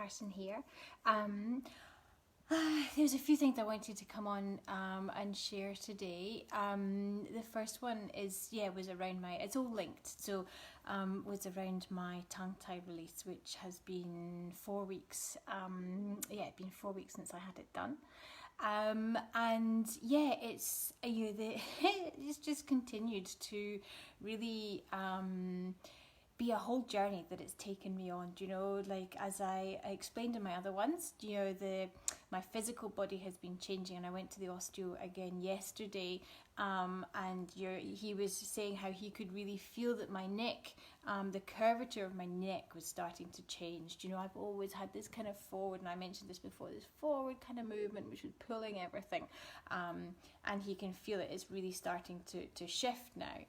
Carson here. There's a few things I wanted to come on and share today. The first one was around it's all linked. So was around my tongue tie release, which has been 4 weeks. It's been 4 weeks since I had it done. It's just continued to really be a whole journey that it's taken me on. Like as I explained in my other ones, my physical body has been changing, and I went to the osteo again yesterday, and he was saying how he could really feel that my neck, the curvature of my neck was starting to change. I've always had this kind of forward, and I mentioned this before, this forward kind of movement which was pulling everything, and he can feel it is really starting to shift now,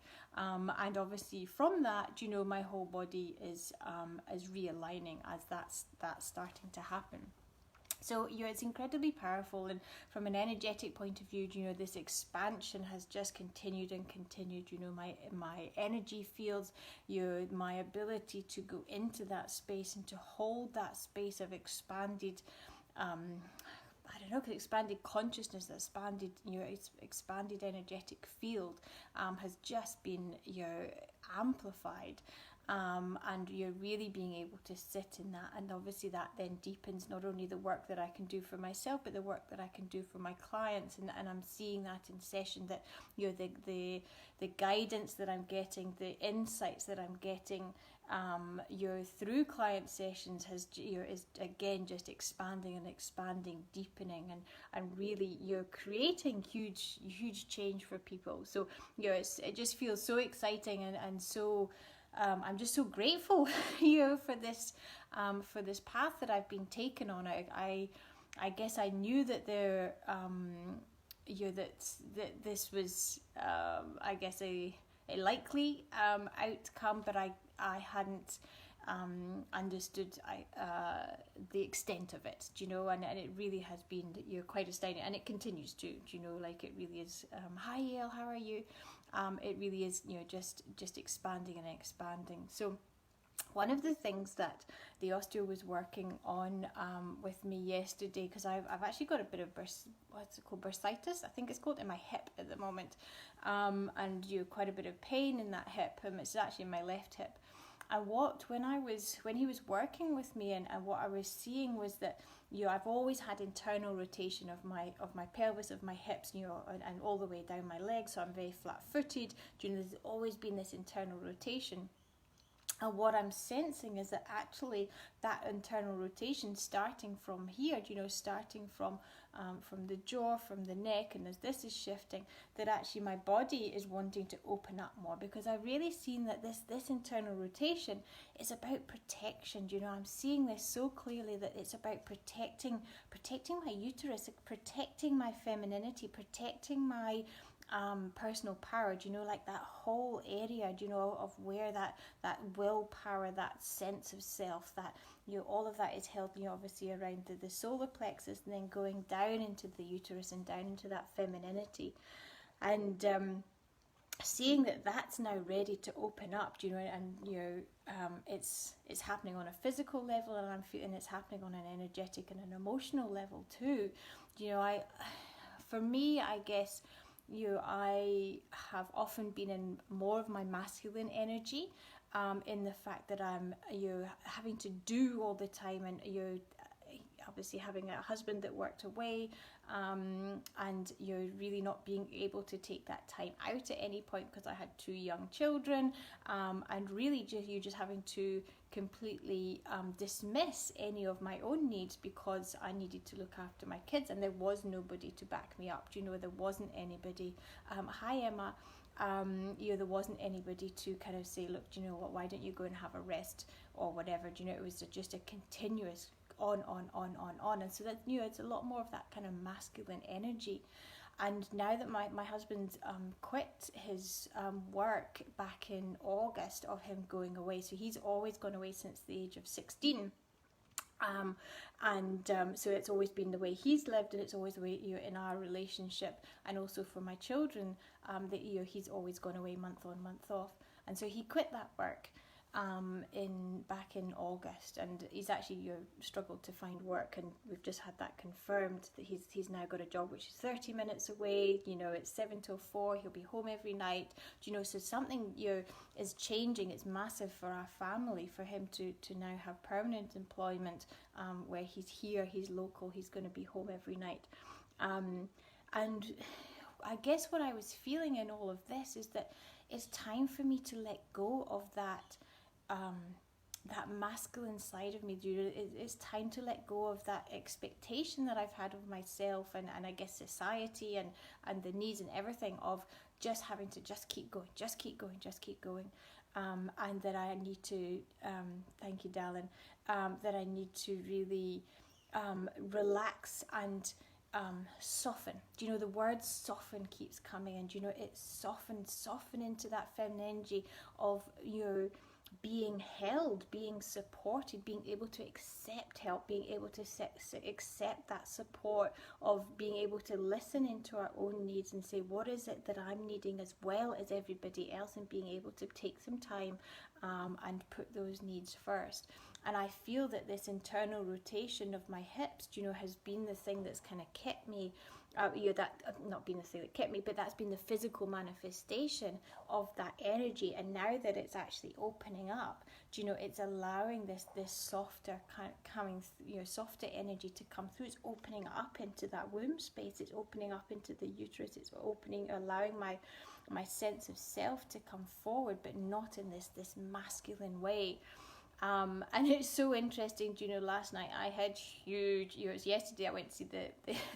and obviously from that, my whole body is realigning as that's starting to happen. So it's incredibly powerful, and from an energetic point of view, this expansion has just continued and continued. My energy fields, my ability to go into that space and to hold that space of expanded, expanded consciousness, expanded energetic field has just been amplified. And you're really being able to sit in that, and obviously that then deepens not only the work that I can do for myself, but the work that I can do for my clients, and I'm seeing that in session, that the guidance that I'm getting, the insights that I'm getting through client sessions is again just expanding and expanding, deepening, and really creating huge change for people. So it just feels so exciting, and so I'm just so grateful for this path that I've been taken on. I guess I knew that there that this was I guess a likely outcome, but I hadn't understood the extent of it, and it really has been quite astounding, and it continues to, like it really is. Hi Yael, how are you? It really is, just expanding and expanding. So one of the things that the osteo was working on with me yesterday, because I've actually got a bit of what's it called, bursitis, I think it's called, in my hip at the moment, and quite a bit of pain in that hip. It's actually in my left hip. And when he was working with me, and what I was seeing was that I've always had internal rotation of my pelvis, of my hips, and all the way down my legs, so I'm very flat-footed. There's always been this internal rotation. And what I'm sensing is that actually that internal rotation, starting from here, starting from the jaw, from the neck, and as this is shifting, that actually my body is wanting to open up more, because I've really seen that this internal rotation is about protection. I'm seeing this so clearly, that it's about protecting my uterus, protecting my femininity, protecting my personal power, like that whole area, of where that willpower, that sense of self, that all of that is held, obviously around the solar plexus, and then going down into the uterus and down into that femininity, and seeing that that's now ready to open up, and it's happening on a physical level, and I'm feeling it's happening on an energetic and an emotional level too. For me, I guess, I have often been in more of my masculine energy, in the fact that I'm having to do all the time, and obviously having a husband that worked away, and really not being able to take that time out at any point because I had 2 young children, and really just having to completely dismiss any of my own needs because I needed to look after my kids, and there was nobody to back me up. There wasn't anybody. Hi Emma. There wasn't anybody to kind of say, look, why don't you go and have a rest or whatever. It was just a continuous on, and so that it's a lot more of that kind of masculine energy. And now that my husband quit his work back in August, of him going away, so he's always gone away since the age of 16, so it's always been the way he's lived, and it's always the way in our relationship, and also for my children, that he's always gone away month on, month off. And so he quit that work, back in August, and he's actually struggled to find work, and we've just had that confirmed that he's now got a job which is 30 minutes away. It's 7 till 4. He'll be home every night. So something is changing. It's massive for our family for him to now have permanent employment, where he's here, he's local, he's going to be home every night, and I guess what I was feeling in all of this is that it's time for me to let go of that masculine side of me. It's time to let go of that expectation that I've had of myself and I guess society and the needs and everything of just having to just keep going, and that I need to, thank you, darling, that I need to really relax and soften. The word soften keeps coming, and it's soften into that feminine energy of being held, being supported, being able to accept help, being able to accept that support, of being able to listen into our own needs and say, what is it that I'm needing as well as everybody else, and being able to take some time and put those needs first. And I feel that this internal rotation of my hips, has been the thing that's kind of kept me, that not been the thing that kept me, but that's been the physical manifestation of that energy. And now that it's actually opening up, it's allowing this softer coming, softer energy to come through. It's opening up into that womb space. It's opening up into the uterus. It's allowing my sense of self to come forward, but not in this masculine way. And it's so interesting, last night I had huge, it was yesterday I went to see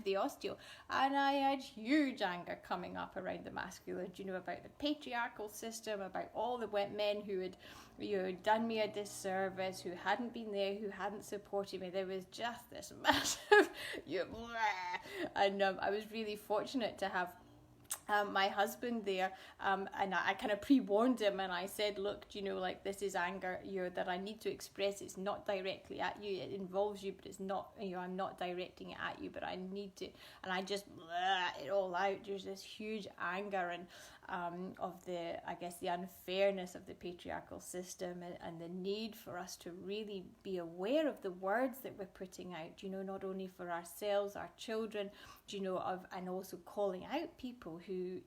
the osteo, and I had huge anger coming up around the masculine, about the patriarchal system, about all the men who had, done me a disservice, who hadn't been there, who hadn't supported me. There was just this massive, and I was really fortunate to have my husband there, and I kind of pre-warned him, and I said, look, like, this is anger that I need to express. It's not directly at you, it involves you, but it's not, I'm not directing it at you, but I need to, and I just it all out. There's this huge anger and of the unfairness of the patriarchal system, and the need for us to really be aware of the words that we're putting out, not only for ourselves, our children, and also calling out people who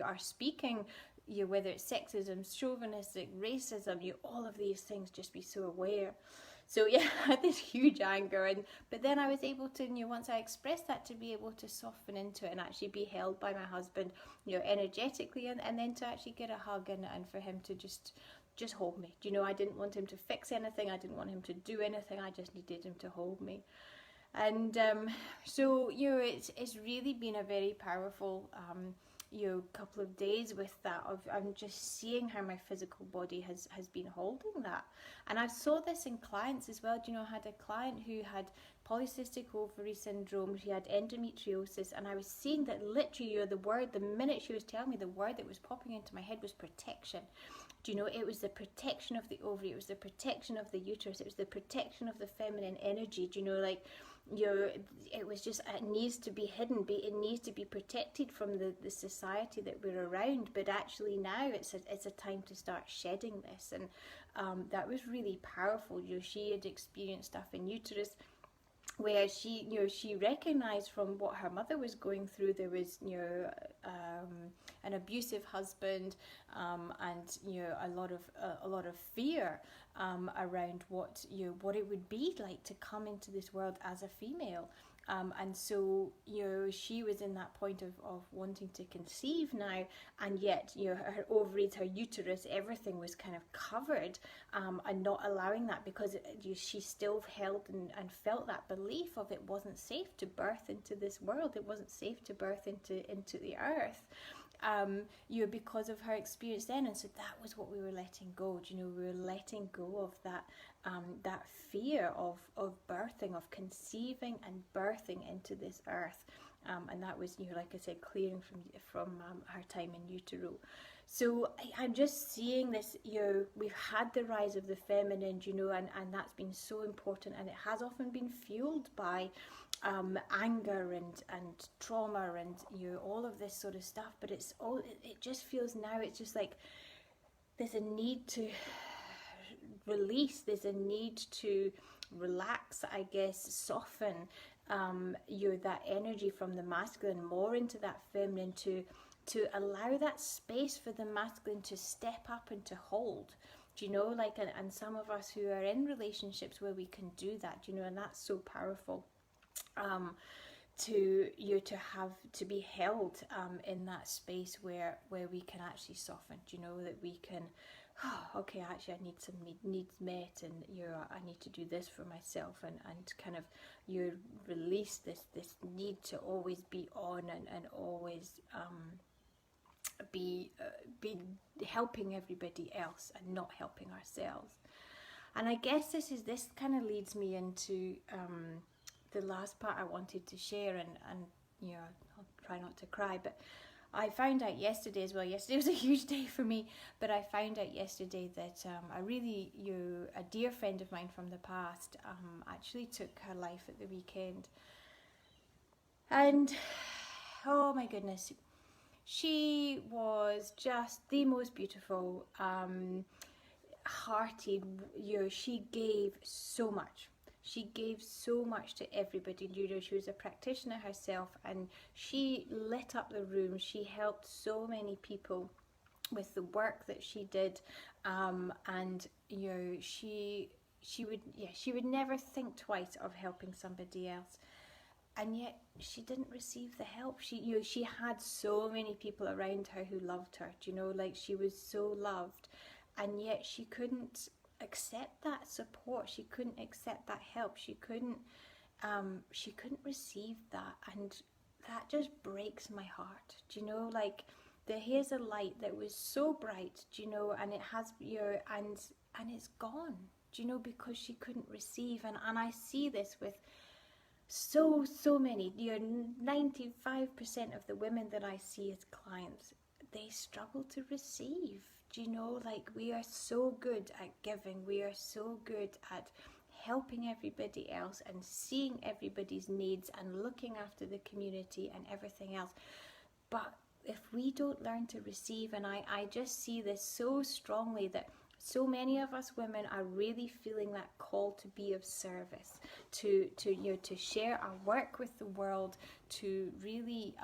are speaking, whether it's sexism, chauvinistic, racism, all of these things. Just be so aware. So I had this huge anger, but then I was able to, once I expressed that, to be able to soften into it and actually be held by my husband, energetically, and then to actually get a hug and for him to just hold me. I didn't want him to fix anything. I didn't want him to do anything. I just needed him to hold me. And so it's really been a very powerful couple of days with that. I'm just seeing how my physical body has been holding that. And I saw this in clients as well. I had a client who had polycystic ovary syndrome. She had endometriosis, and I was seeing that literally, the minute she was telling me, the word that was popping into my head was protection. It was the protection of the ovary, it was the protection of the uterus, it was the protection of the feminine energy. It was just, it needs to be hidden, it needs to be protected from the society that we're around. But actually now it's a time to start shedding this, and that was really powerful. She had experienced stuff in uterus where she recognized from what her mother was going through. There was an abusive husband, and a lot of fear around what it would be like to come into this world as a female. And so, she was in that point of wanting to conceive now, and yet, her ovaries, her uterus, everything was kind of covered, and not allowing that, because she still held and felt that belief of it wasn't safe to birth into this world. It wasn't safe to birth into the earth. Because of her experience then. And so that was what we were letting go. We were letting go of that fear of birthing, of conceiving and birthing into this earth. And that was, like I said, clearing from her time in utero. So I'm just seeing this, we've had the rise of the feminine, and that's been so important, and it has often been fueled by anger and trauma and all of this sort of stuff. But it just feels now, it's just like there's a need to release, there's a need to relax, I guess, soften that energy from the masculine more into that feminine, to allow that space for the masculine to step up and to hold. Do you know, like, and some of us who are in relationships where we can do that, you know, and that's so powerful. To be held in that space where we can actually soften, you know, that we can, okay, actually I need some needs met, and I need to do this for myself, and kind of release this need to always be on and always be helping everybody else and not helping ourselves. And I guess this kind of leads me into the last part I wanted to share, and you know, I'll try not to cry, but I found out yesterday as well. Yesterday was a huge day for me, but I found out yesterday that a dear friend of mine from the past actually took her life at the weekend. And oh my goodness, she was just the most beautiful, hearted. You know, she gave so much. She gave so much to everybody. You know, she was a practitioner herself, and she lit up the room. She helped so many people with the work that she did, and you know, she would never think twice of helping somebody else. And yet she didn't receive the help. She had so many people around her who loved her. You know, like, she was so loved, and yet she couldn't accept that support. She couldn't accept that help. She couldn't receive that, and that just breaks my heart. Do you know, like, here's a light that was so bright, do you know, and it has and it's gone, do you know, because she couldn't receive. And I see this with so many, you know, 95% of the women that I see as clients, they struggle to receive. Do you know, like, we are so good at giving, we are so good at helping everybody else and seeing everybody's needs and looking after the community and everything else. But if we don't learn to receive, and I just see this so strongly, that so many of us women are really feeling that call to be of service, to share our work with the world, to really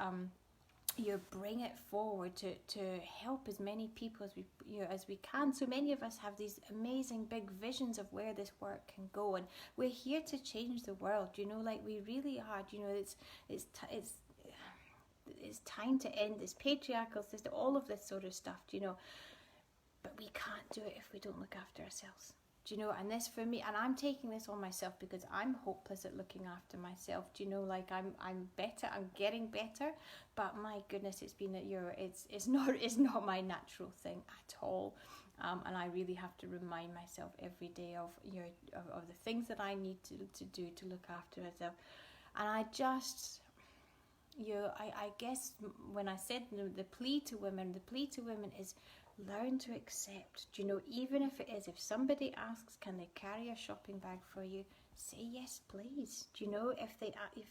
bring it forward, to help as many people as we can. So many of us have these amazing big visions of where this work can go, and we're here to change the world. You know, like, we really are. You know, it's time to end this patriarchal system, all of this sort of stuff. You know. But we can't do it if we don't look after ourselves. Do you know? And this, for me, and I'm taking this on myself because I'm hopeless at looking after myself. Do you know? Like, I'm better. I'm getting better. But my goodness, it's been it's not my natural thing at all. And I really have to remind myself every day of of the things that I need to do to look after myself. And I just, I guess when I said the plea to women is, learn to accept. Do you know, even if it is, if somebody asks, can they carry a shopping bag for you, say yes please. Do you know, if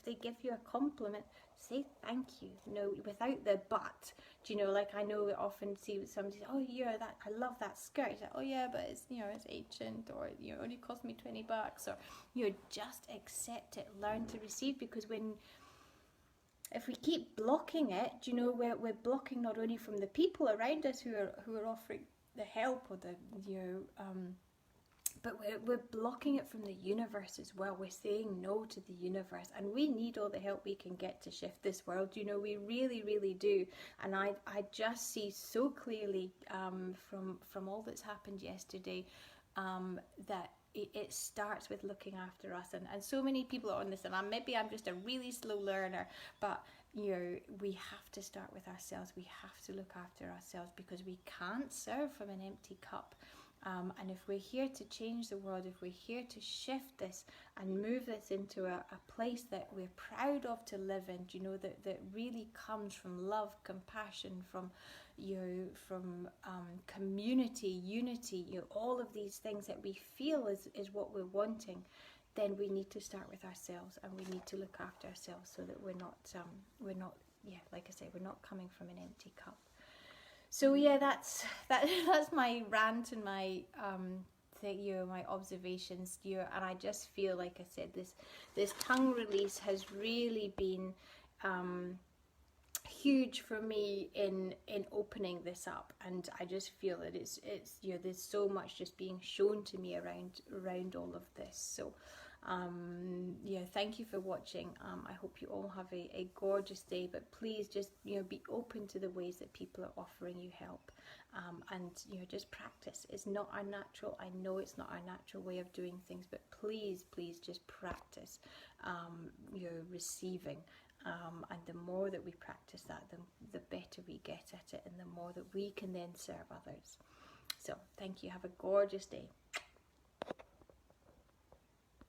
they give you a compliment, say thank you. No, without the but. Do you know, like, I know we often see with somebody, oh yeah, that I love that skirt. Like, oh yeah, but it's, you know, it's ancient, or, you know, it only cost me $20, or, you know, just accept it. Learn to receive, because if we keep blocking it, do you know, we're blocking not only from the people around us who are offering the help, or but we're blocking it from the universe as well. We're saying no to the universe, and we need all the help we can get to shift this world. You know, we really, really do. And I just see so clearly from all that's happened yesterday that it starts with looking after us, and so many people are on this, and maybe I'm just a really slow learner, but you know, we have to start with ourselves. We have to look after ourselves, because we can't serve from an empty cup. And if we're here to change the world, if we're here to shift this and move this into a place that we're proud of to live in, you know, that really comes from love, compassion, from community, unity, you know, all of these things that we feel is what we're wanting, then we need to start with ourselves, and we need to look after ourselves, so that we're not, like I say, we're not coming from an empty cup. So yeah, that's my rant and my think, you know, my observations, you know, and I just feel, like I said, this tongue release has really been huge for me in opening this up. And I just feel that it's you know, there's so much just being shown to me around all of this. So yeah, thank you for watching. I hope you all have a gorgeous day, but please just, you know, be open to the ways that people are offering you help, and, you know, just practice. It's not our natural, I know it's not our natural way of doing things, but please just practice, you know, receiving. And the more that we practice that, the better we get at it, and the more that we can then serve others. So thank you. Have a gorgeous day.